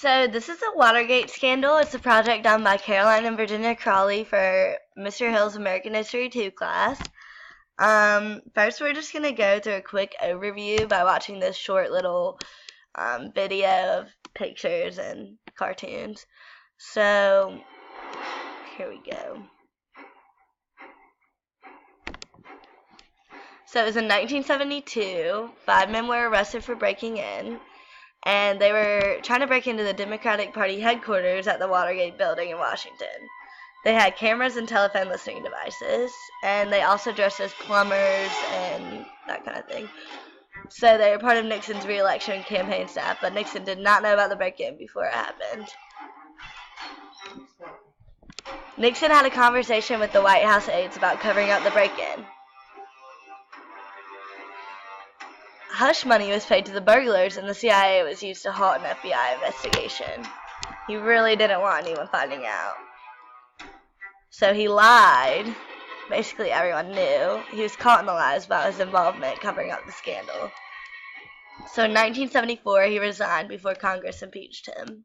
So this is a Watergate scandal. It's a project done by Caroline and Virginia Crawley for Mr. Hill's American History 2 class. First, we're just going to go through a quick overview by watching this short little video of pictures and cartoons. So, here we go. So it was in 1972. 5 men were arrested for breaking in, and they were trying to break into the Democratic Party headquarters at the Watergate building in Washington. They had cameras and telephone listening devices, and they also dressed as plumbers and that kind of thing. So they were part of Nixon's re-election campaign staff, but Nixon did not know about the break-in before it happened. Nixon had a conversation with the White House aides about covering up the break-in. Hush money was paid to the burglars, and the CIA was used to halt an FBI investigation. He really didn't want anyone finding out. So he lied. Basically, everyone knew. He was caught in the lies about his involvement covering up the scandal. So in 1974, he resigned before Congress impeached him.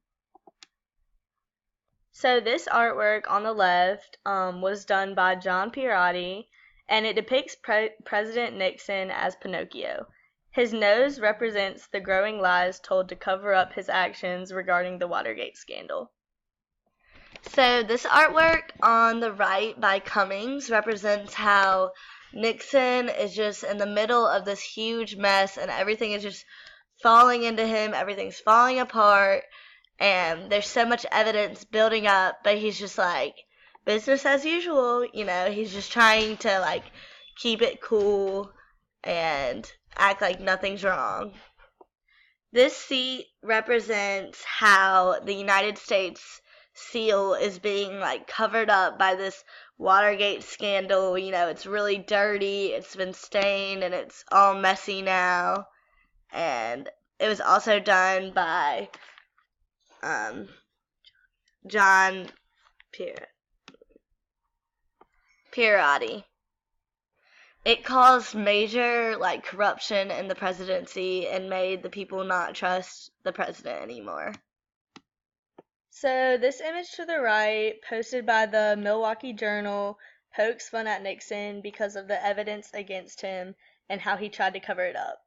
So this artwork on the left was done by John Pierotti, and it depicts President Nixon as Pinocchio. His nose represents the growing lies told to cover up his actions regarding the Watergate scandal. So this artwork on the right by Cummings represents how Nixon is just in the middle of this huge mess and everything is just falling into him, everything's falling apart, and there's so much evidence building up, but he's just like, business as usual, he's just trying to keep it cool and act like nothing's wrong. This seat represents how the United States seal is being covered up by this Watergate scandal. It's really dirty, it's been stained, and it's all messy now. And it was also done by John Pierotti. It caused major corruption in the presidency and made the people not trust the president anymore. So this image to the right, posted by the Milwaukee Journal, pokes fun at Nixon because of the evidence against him and how he tried to cover it up.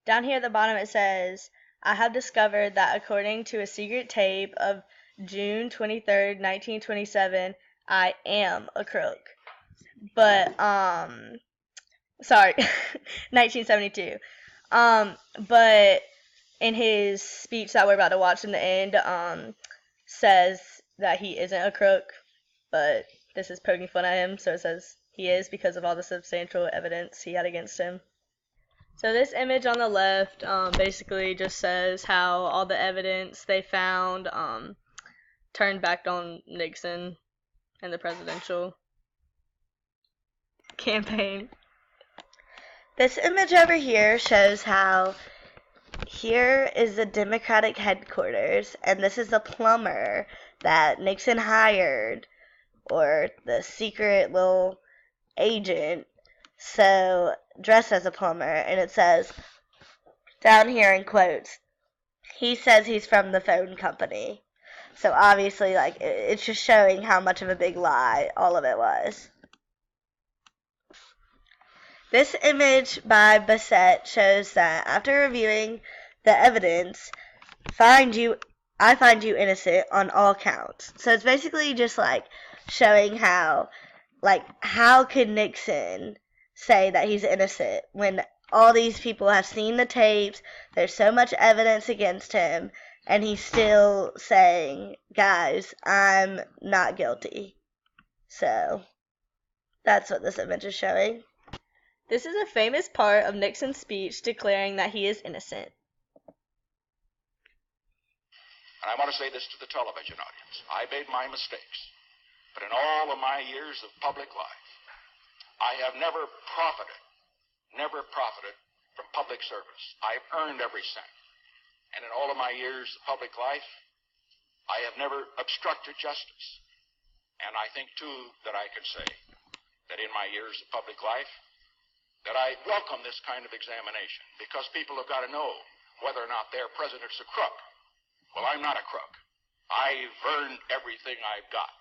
Down here at the bottom it says, I have discovered that according to a secret tape of June 23rd, 1927, I am a crook. But, 1972. But in his speech that we're about to watch in the end, says that he isn't a crook, but this is poking fun at him, so it says he is because of all the substantial evidence he had against him. So this image on the left basically just says how all the evidence they found turned back on Nixon and the presidential campaign. This image over here shows how here is the Democratic headquarters, and this is the plumber that Nixon hired, or the secret little agent, so dressed as a plumber, and it says down here in quotes, he says he's from the phone company. So obviously, it's just showing how much of a big lie all of it was. This image by Bassett shows that after reviewing the evidence, I find you innocent on all counts. So it's basically just showing how could Nixon say that he's innocent when all these people have seen the tapes, there's so much evidence against him, and he's still saying, guys, I'm not guilty. So that's what this image is showing. This is a famous part of Nixon's speech declaring that he is innocent. And I want to say this to the television audience. I made my mistakes, but in all of my years of public life, I have never profited from public service. I've earned every cent. And in all of my years of public life, I have never obstructed justice. And I think, too, that I can say that in my years of public life, that I welcome this kind of examination, because people have got to know whether or not their president's a crook, Well, I'm not a crook. I've earned everything I've got.